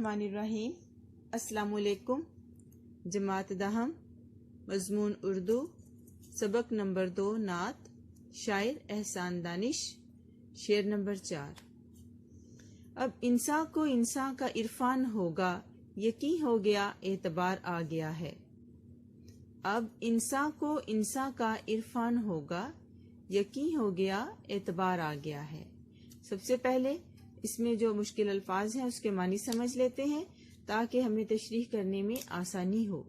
الرحمن الرحیم۔ السلام علیکم۔ جماعت دہم، مضمون اردو، سبق نمبر 2، نعت، شاعر احسان دانش، شعر نمبر 4۔ اب انسان کو انسان کا عرفان ہوگا، یقین ہو گیا اعتبار آ گیا ہے۔ اب انسان کو انسان کا عرفان ہوگا، یقین ہو گیا اعتبار آ گیا ہے۔ سب سے پہلے اس میں جو مشکل الفاظ ہیں اس کے معنی سمجھ لیتے ہیں تاکہ ہمیں تشریح کرنے میں آسانی ہو۔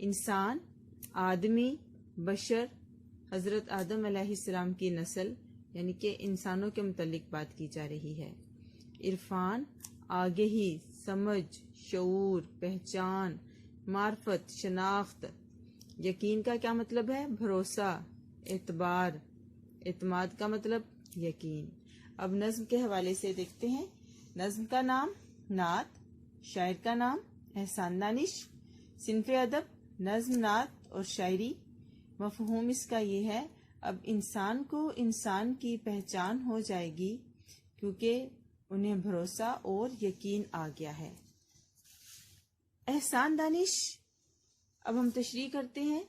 انسان، آدمی، بشر، حضرت آدم علیہ السلام کی نسل، یعنی کہ انسانوں کے متعلق بات کی جا رہی ہے۔ عرفان، آگہی، سمجھ، شعور، پہچان، معرفت، شناخت۔ یقین کا کیا مطلب ہے؟ بھروسہ، اعتبار، اعتماد کا مطلب یقین۔ اب نظم کے حوالے سے دیکھتے ہیں۔ نظم کا نام نعت، شاعر کا نام احسان دانش، صنف ادب نظم، نعت اور شاعری۔ مفہوم اس کا یہ ہے، اب انسان کو انسان کی پہچان ہو جائے گی کیونکہ انہیں بھروسہ اور یقین آ گیا ہے۔ احسان دانش، اب ہم تشریح کرتے ہیں۔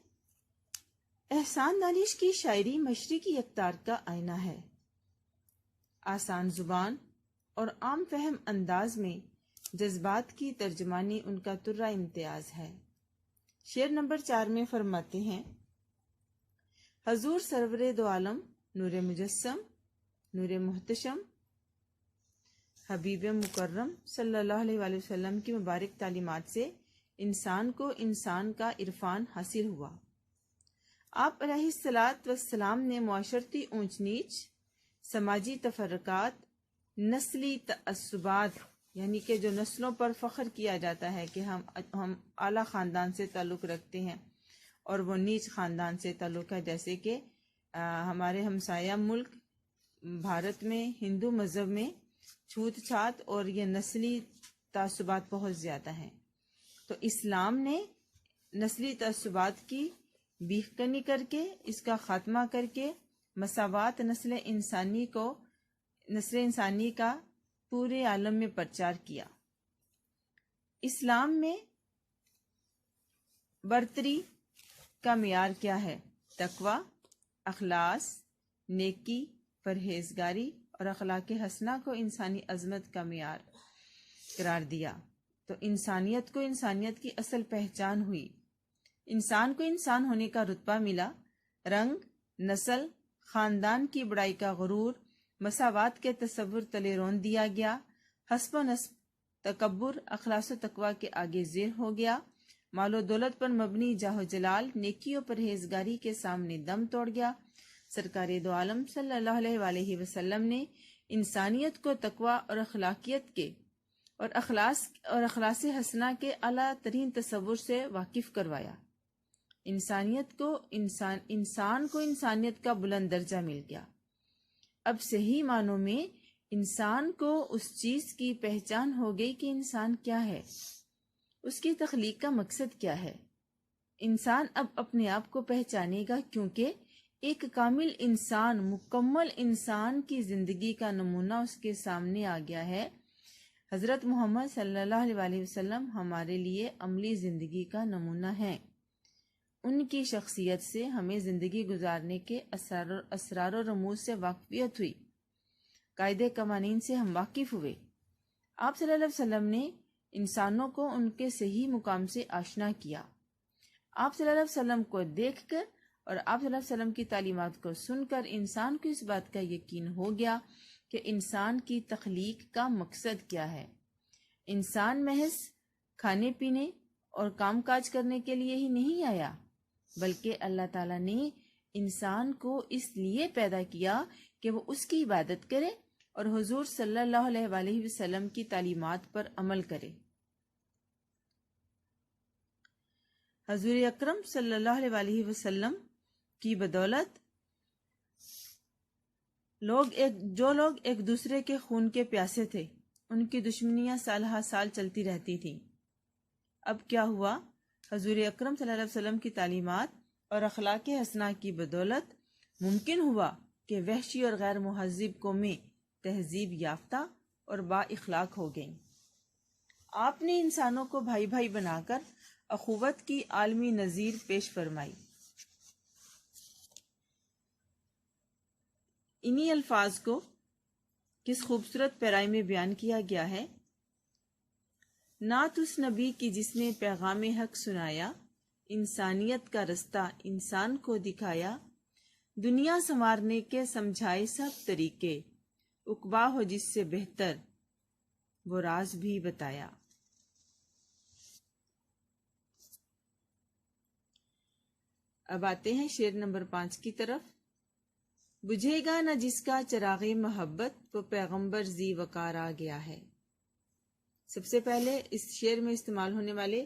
احسان دانش کی شاعری مشرقی اقدار کا آئینہ ہے۔ آسان زبان اور عام فہم انداز میں جذبات کی ترجمانی ان کا ترا امتیاز ہے۔ شعر نمبر 4 میں فرماتے ہیں: حضور سرور دو عالم، نور مجسم، نور محتشم، حبیب مکرم صلی اللہ علیہ وآلہ وسلم کی مبارک تعلیمات سے انسان کو انسان کا عرفان حاصل ہوا۔ آپ علیہ الصلاۃ والسلام نے معاشرتی اونچ نیچ، سماجی تفرقات، نسلی تعصبات، یعنی کہ جو نسلوں پر فخر کیا جاتا ہے کہ ہم اعلیٰ خاندان سے تعلق رکھتے ہیں اور وہ نیچ خاندان سے تعلق ہے، جیسے کہ ہمارے ہمسایہ ملک بھارت میں ہندو مذہب میں چھوت چھات اور یہ نسلی تعصبات بہت زیادہ ہیں۔ تو اسلام نے نسلی تعصبات کی بیخ کنی کر کے، اس کا خاتمہ کر کے مساوات نسل انسانی کا پورے عالم میں پرچار کیا۔ اسلام میں برتری کا معیار کیا ہے؟ تقوی، اخلاص، نیکی، پرہیزگاری اور اخلاق حسنہ کو انسانی عظمت کا معیار قرار دیا۔ تو انسانیت کو انسانیت کی اصل پہچان ہوئی، انسان کو انسان ہونے کا رتبہ ملا۔ رنگ، نسل، خاندان کی بڑائی کا غرور، مساوات کے تصور تلے رون دیا گیا۔ حسب و نسب، تکبر اخلاص و تقوی کے آگے زیر ہو گیا۔ مال و دولت پر مبنی جاہ و جلال نیکی و پرہیزگاری کے سامنے دم توڑ گیا۔ سرکار دو عالم صلی اللہ علیہ وآلہ وسلم نے انسانیت کو تقوی اور اخلاقیت کے اور اخلاص حسنہ کے اعلیٰ ترین تصور سے واقف کروایا۔ انسان کو انسانیت کا بلند درجہ مل گیا۔ اب صحیح معنوں میں انسان کو اس چیز کی پہچان ہو گئی کہ انسان کیا ہے، اس کی تخلیق کا مقصد کیا ہے۔ انسان اب اپنے آپ کو پہچانے گا کیونکہ ایک کامل انسان، مکمل انسان کی زندگی کا نمونہ اس کے سامنے آ گیا ہے۔ حضرت محمد صلی اللہ علیہ وآلہ وسلم ہمارے لیے عملی زندگی کا نمونہ ہیں۔ ان کی شخصیت سے ہمیں زندگی گزارنے کے اسرار و رموز سے واقفیت ہوئی، قاعدے قوانین سے ہم واقف ہوئے۔ آپ صلی اللہ علیہ وسلم نے انسانوں کو ان کے صحیح مقام سے آشنا کیا۔ آپ صلی اللہ علیہ وسلم کو دیکھ کر اور آپ صلی اللہ علیہ وسلم کی تعلیمات کو سن کر انسان کو اس بات کا یقین ہو گیا کہ انسان کی تخلیق کا مقصد کیا ہے۔ انسان محض کھانے پینے اور کام کاج کرنے کے لیے ہی نہیں آیا، بلکہ اللہ تعالیٰ نے انسان کو اس لیے پیدا کیا کہ وہ اس کی عبادت کرے اور حضور صلی اللہ علیہ وآلہ وسلم کی تعلیمات پر عمل کرے۔ حضور اکرم صلی اللہ علیہ وآلہ وسلم کی بدولت جو لوگ ایک دوسرے کے خون کے پیاسے تھے، ان کی دشمنیاں سال ہر سال چلتی رہتی تھیں۔ اب کیا ہوا؟ حضور اکرم صلی اللہ علیہ وسلم کی تعلیمات اور اخلاق حسنہ کی بدولت ممکن ہوا کہ وحشی اور غیر مہذب قومیں تہذیب یافتہ اور با اخلاق ہو گئیں۔ آپ نے انسانوں کو بھائی بھائی بنا کر اخوت کی عالمی نظیر پیش فرمائی۔ انہی الفاظ کو کس خوبصورت پیرائی میں بیان کیا گیا ہے۔ نعت اس نبی کی جس نے پیغام حق سنایا، انسانیت کا رستہ انسان کو دکھایا، دنیا سنوارنے کے سمجھائے سب طریقے، عقبا ہو جس سے بہتر وہ راز بھی بتایا۔ اب آتے ہیں شعر نمبر 5 کی طرف۔ بجھے گا نہ جس کا چراغ محبت، وہ پیغمبر ذی وقار آ گیا ہے۔ سب سے پہلے اس شعر میں استعمال ہونے والے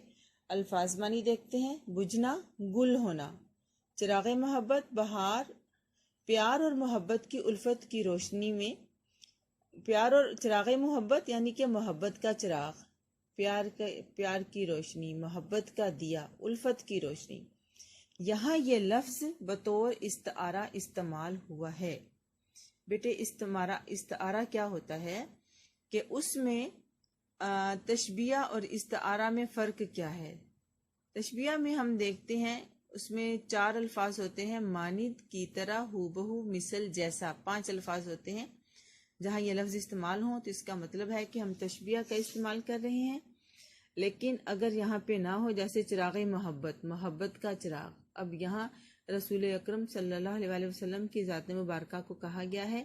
الفاظ معنی دیکھتے ہیں۔ بجھنا، گل ہونا، چراغ محبت، بہار، پیار اور محبت کی الفت کی روشنی میں، پیار اور چراغ محبت یعنی کہ محبت کا چراغ، پیار کی روشنی، محبت کا دیا، الفت کی روشنی۔ یہاں یہ لفظ بطور استعارہ استعمال ہوا ہے۔ بیٹے استعارہ کیا ہوتا ہے کہ اس میں تشبیہ اور استعارہ میں فرق کیا ہے۔ تشبیہ میں ہم دیکھتے ہیں اس میں 4 الفاظ ہوتے ہیں، مانند، کی طرح، ہو بہو، مثل، جیسا، 5 الفاظ ہوتے ہیں۔ جہاں یہ لفظ استعمال ہوں تو اس کا مطلب ہے کہ ہم تشبیہ کا استعمال کر رہے ہیں۔ لیکن اگر یہاں پہ نہ ہو، جیسے چراغ محبت، محبت کا چراغ، اب یہاں رسول اکرم صلی اللہ علیہ وسلم کی ذات مبارکہ کو کہا گیا ہے۔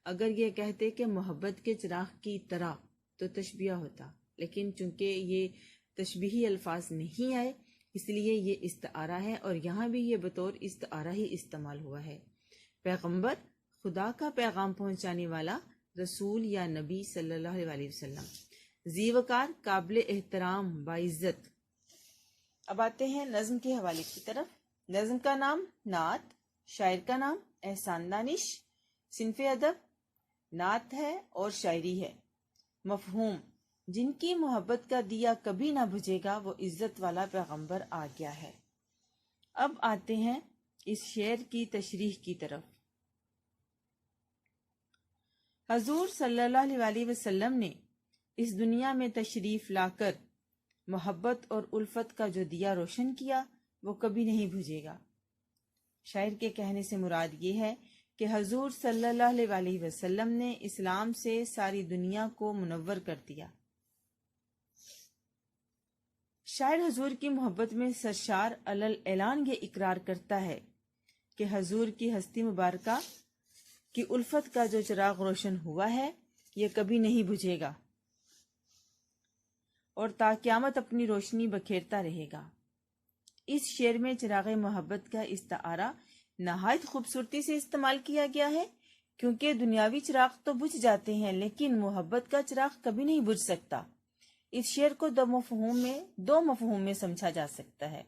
اگر یہ کہتے کہ محبت کے چراغ کی طرح تو تشبیہ ہوتا، لیکن چونکہ یہ تشبیہی الفاظ نہیں آئے اس لیے یہ استعارہ ہے، اور یہاں بھی یہ بطور استعارہ ہی استعمال ہوا ہے۔ پیغمبر خدا کا پیغام پہنچانے والا رسول یا نبی صلی اللہ علیہ وسلم، ذی وقار، قابل احترام، باعزت۔ اب آتے ہیں نظم کے حوالے کی طرف۔ نظم کا نام نعت، شاعر کا نام احسان دانش، صنف ادب نعت ہے اور شاعری ہے۔ مفہوم: جن کی محبت کا دیا کبھی نہ بجھے گا، وہ عزت والا پیغمبر آ گیا ہے۔ اب آتے ہیں اس شعر کی تشریح کی طرف۔ حضور صلی اللہ علیہ وسلم نے اس دنیا میں تشریف لا کر محبت اور الفت کا جو دیا روشن کیا وہ کبھی نہیں بجھے گا۔ شاعر کے کہنے سے مراد یہ ہے کہ حضور صلی اللہ علیہ وسلم نے اسلام سے ساری دنیا کو منور کر دیا۔ شاعر حضور کی محبت میں سرشار علل اعلان یہ اقرار کرتا ہے کہ حضور کی ہستی مبارکہ کی الفت کا جو چراغ روشن ہوا ہے یہ کبھی نہیں بجھے گا اور تا قیامت اپنی روشنی بکھیرتا رہے گا۔ اس شعر میں چراغ محبت کا استعارہ نہایت خوبصورتی سے استعمال کیا گیا ہے، کیونکہ دنیاوی چراغ تو بجھ جاتے ہیں لیکن محبت کا چراغ کبھی نہیں بجھ سکتا۔ اس شعر کو دو مفہوم میں سمجھا جا سکتا ہے۔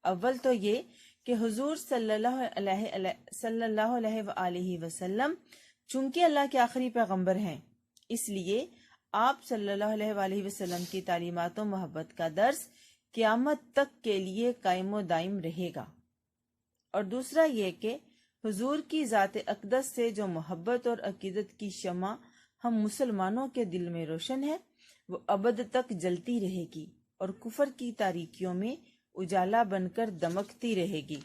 اول تو یہ کہ حضور صلی اللہ علیہ وآلہ وسلم چونکہ اللہ کے آخری پیغمبر ہیں، اس لیے آپ صلی اللہ علیہ وآلہ وسلم کی تعلیمات و محبت کا درس قیامت تک کے لیے قائم و دائم رہے گا۔ اور دوسرا یہ کہ حضور کی ذات اقدس سے جو محبت اور عقیدت کی شمع ہم مسلمانوں کے دل میں روشن ہے وہ ابد تک جلتی رہے گی اور کفر کی تاریکیوں میں اجالا بن کر دمکتی رہے گی۔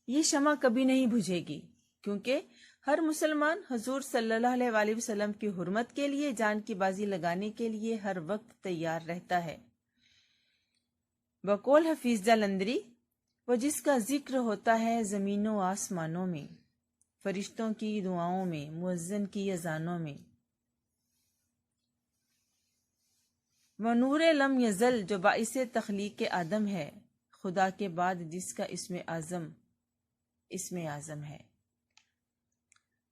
یہ شمع کبھی نہیں بجھے گی، کیونکہ ہر مسلمان حضور صلی اللہ علیہ وآلہ وسلم کی حرمت کے لیے جان کی بازی لگانے کے لیے ہر وقت تیار رہتا ہے۔ بقول حفیظ جلندری، وہ جس کا ذکر ہوتا ہے زمین و آسمانوں میں، فرشتوں کی دعاؤں میں، مؤذن کی اذانوں میں، وہ نور لم یزل جو باعث تخلیق آدم ہے، خدا کے بعد جس کا اسم اعظم ہے۔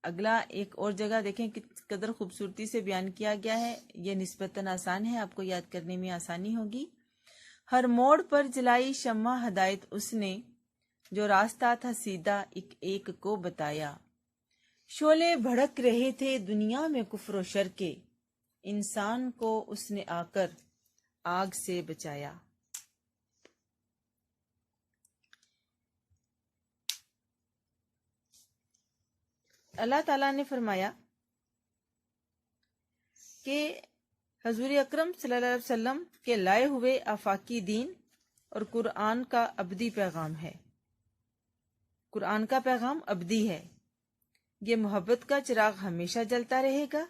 اگلا ایک اور جگہ دیکھیں کس قدر خوبصورتی سے بیان کیا گیا ہے، یہ نسبتاً آسان ہے، آپ کو یاد کرنے میں آسانی ہوگی۔ ہر موڑ پر جلائی شمع ہدایت اس نے، جو راستہ تھا سیدھا ایک ایک کو بتایا۔ شعلے بھڑک رہے تھے دنیا میں کفر و شر کے، انسان کو اس نے آ کر آگ سے بچایا۔ اللہ تعالیٰ نے فرمایا کہ حضور اکرم صلی اللہ علیہ وسلم کے لائے ہوئے آفاقی دین اور قرآن کا ابدی پیغام ہے۔ قرآن کا پیغام ابدی ہے۔ یہ محبت کا چراغ ہمیشہ جلتا رہے گا،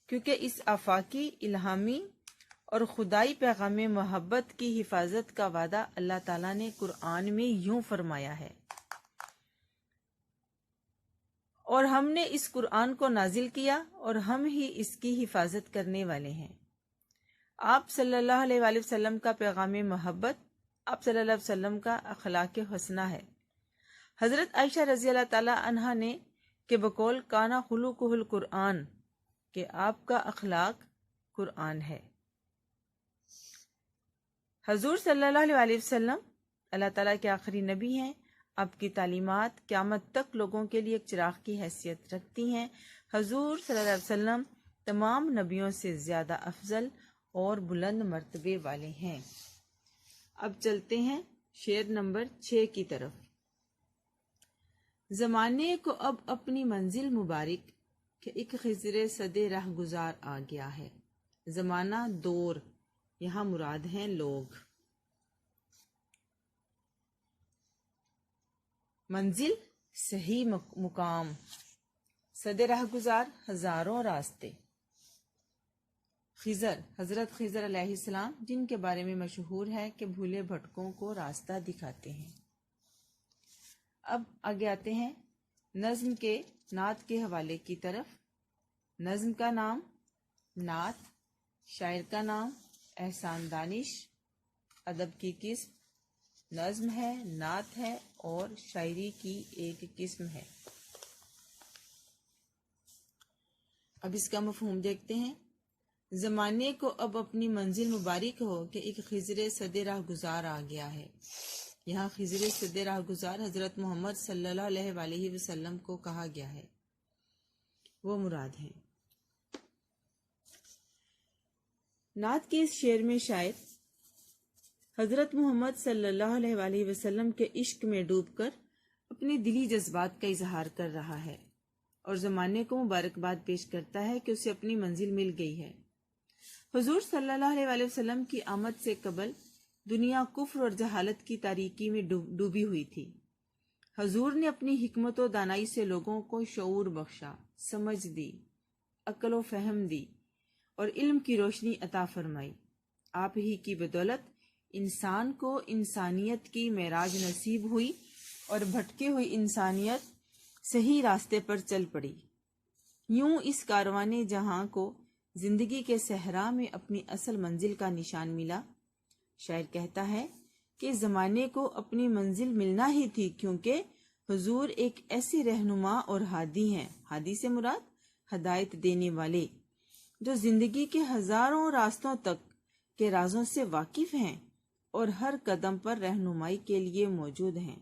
کیونکہ اس آفاقی، الہامی اور خدائی پیغام محبت کی حفاظت کا وعدہ اللہ تعالیٰ نے قرآن میں یوں فرمایا ہے، اور ہم نے اس قرآن کو نازل کیا اور ہم ہی اس کی حفاظت کرنے والے ہیں۔ آپ صلی اللہ علیہ وآلہ وسلم کا پیغام محبت آپ صلی اللہ علیہ وسلم کا اخلاق حسنہ ہے۔ حضرت عائشہ رضی اللہ تعالی عنہا نے کہ بقول کانا خلقہ القرآن، کہ آپ کا اخلاق قرآن ہے۔ حضور صلی اللہ علیہ وآلہ وسلم اللہ تعالیٰ کے آخری نبی ہیں۔ آپ کی تعلیمات قیامت تک لوگوں کے لیے ایک چراغ کی حیثیت رکھتی ہیں۔ حضور صلی اللہ علیہ وسلم تمام نبیوں سے زیادہ افضل اور بلند مرتبے والے ہیں۔ اب چلتے ہیں شعر نمبر 6 کی طرف۔ زمانے کو اب اپنی منزل مبارک، کہ ایک خضر صد رہ گزار آ گیا ہے۔ زمانہ دور، یہاں مراد ہیں لوگ۔ منزل صحیح مقام، صد رہ گزار ہزاروں راستے۔ خضر حضرت خضر علیہ السلام، جن کے بارے میں مشہور ہے کہ بھولے بھٹکوں کو راستہ دکھاتے ہیں۔ اب آگے آتے ہیں نظم کے نعت کے حوالے کی طرف۔ نظم کا نام نعت، شاعر کا نام احسان دانش، ادب کی قسم نظم ہے، نعت ہے اور شاعری کی ایک قسم ہے۔ اب اس کا مفہوم دیکھتے ہیں۔ زمانے کو اب اپنی منزل مبارک ہو، کہ ایک خضر صد راہ گزار آ گیا ہے۔ یہاں خضر صد راہ گزار حضرت محمد صلی اللہ علیہ وآلہ وسلم کو کہا گیا ہے، وہ مراد ہیں۔ نعت کے اس شعر میں شاعر حضرت محمد صلی اللہ علیہ وآلہ وسلم کے عشق میں ڈوب کر اپنی دلی جذبات کا اظہار کر رہا ہے، اور زمانے کو مبارکباد پیش کرتا ہے کہ اسے اپنی منزل مل گئی ہے۔ حضور صلی اللہ علیہ وآلہ وسلم کی آمد سے قبل دنیا کفر اور جہالت کی تاریکی میں ڈوبی ہوئی تھی۔ حضور نے اپنی حکمت و دانائی سے لوگوں کو شعور بخشا، سمجھ دی، عقل و فہم دی اور علم کی روشنی عطا فرمائی۔ آپ ہی کی بدولت انسان کو انسانیت کی معراج نصیب ہوئی اور بھٹکی ہوئی انسانیت صحیح راستے پر چل پڑی۔ یوں اس کاروان جہاں کو زندگی کے صحرا میں اپنی اصل منزل کا نشان ملا۔ شاعر کہتا ہے کہ زمانے کو اپنی منزل ملنا ہی تھی، کیونکہ حضور ایک ایسے رہنما اور ہادی ہیں، ہادی سے مراد ہدایت دینے والے، جو زندگی کے ہزاروں راستوں تک کے رازوں سے واقف ہیں اور ہر قدم پر رہنمائی کے لیے موجود ہیں۔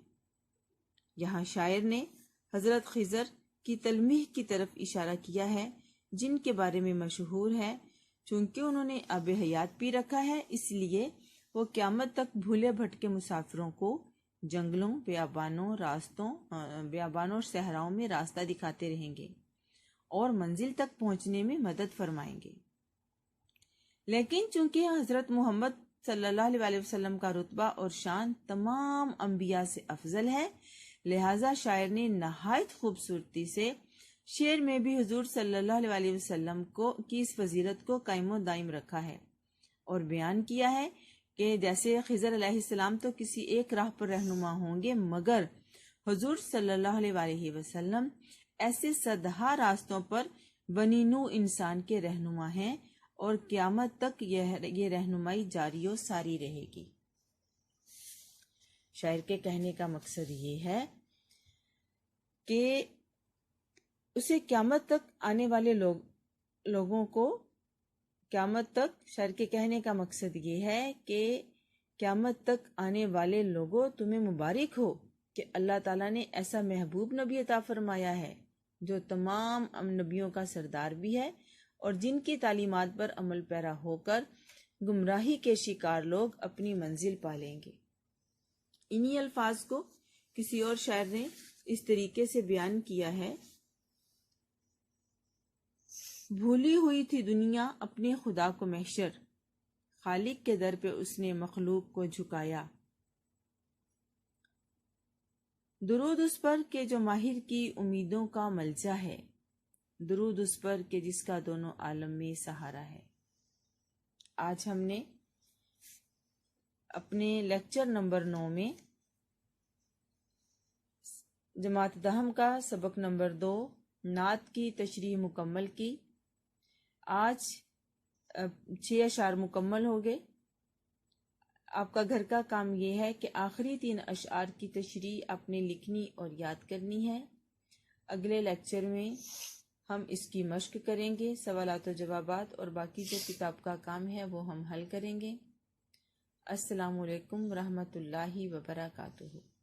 یہاں شاعر نے حضرت خضر کی تلمیح کی طرف اشارہ کیا ہے، جن کے بارے میں مشہور ہے چونکہ انہوں نے آب حیات پی رکھا ہے، اس لیے وہ قیامت تک بھولے بھٹکے مسافروں کو جنگلوں، بیابانوں اور صحراؤں میں راستہ دکھاتے رہیں گے اور منزل تک پہنچنے میں مدد فرمائیں گے۔ لیکن چونکہ حضرت محمد صلی اللہ علیہ وآلہ وسلم کا رتبہ اور شان تمام انبیاء سے افضل ہے، لہٰذا شاعر نے نہایت خوبصورتی سے شعر میں بھی حضور صلی اللہ علیہ وآلہ وسلم کی اس فضیلت کو قائم و دائم رکھا ہے اور بیان کیا ہے کہ جیسے خضر علیہ السلام تو کسی ایک راہ پر رہنما ہوں گے، مگر حضور صلی اللہ علیہ وآلہ وسلم ایسے صدہا راستوں پر بنی نوع انسان کے رہنما ہیں، اور قیامت تک یہ رہنمائی جاری و ساری رہے گی۔ شاعر کے کہنے کا مقصد یہ ہے کہ اسے قیامت تک آنے والے لوگوں کو قیامت تک شاعر کے کہنے کا مقصد یہ ہے کہ قیامت تک آنے والے لوگوں تمہیں مبارک ہو کہ اللہ تعالیٰ نے ایسا محبوب نبی عطا فرمایا ہے جو تمام نبیوں کا سردار بھی ہے، اور جن کی تعلیمات پر عمل پیرا ہو کر گمراہی کے شکار لوگ اپنی منزل پالیں گے۔ انہی الفاظ کو کسی اور شاعر نے اس طریقے سے بیان کیا ہے بھولی ہوئی تھی دنیا اپنے خدا کو محشر، خالق کے در پہ اس نے مخلوق کو جھکایا۔ درود اس پر کہ جو ماہر کی امیدوں کا ملجا ہے، درود اس پر کہ جس کا دونوں عالم میں سہارا ہے۔ آج ہم نے اپنے لیکچر نمبر 9 میں جماعت دہم کا سبق نمبر 2 نعت کی تشریح مکمل کی۔ آج 6 اشعار مکمل ہو گئے۔ آپ کا گھر کا کام یہ ہے کہ آخری 3 اشعار کی تشریح آپ نے لکھنی اور یاد کرنی ہے۔ اگلے لیکچر میں ہم اس کی مشق کریں گے، سوالات و جوابات اور باقی جو کتاب کا کام ہے وہ ہم حل کریں گے۔ السلام علیکم ورحمۃ اللہ وبرکاتہ۔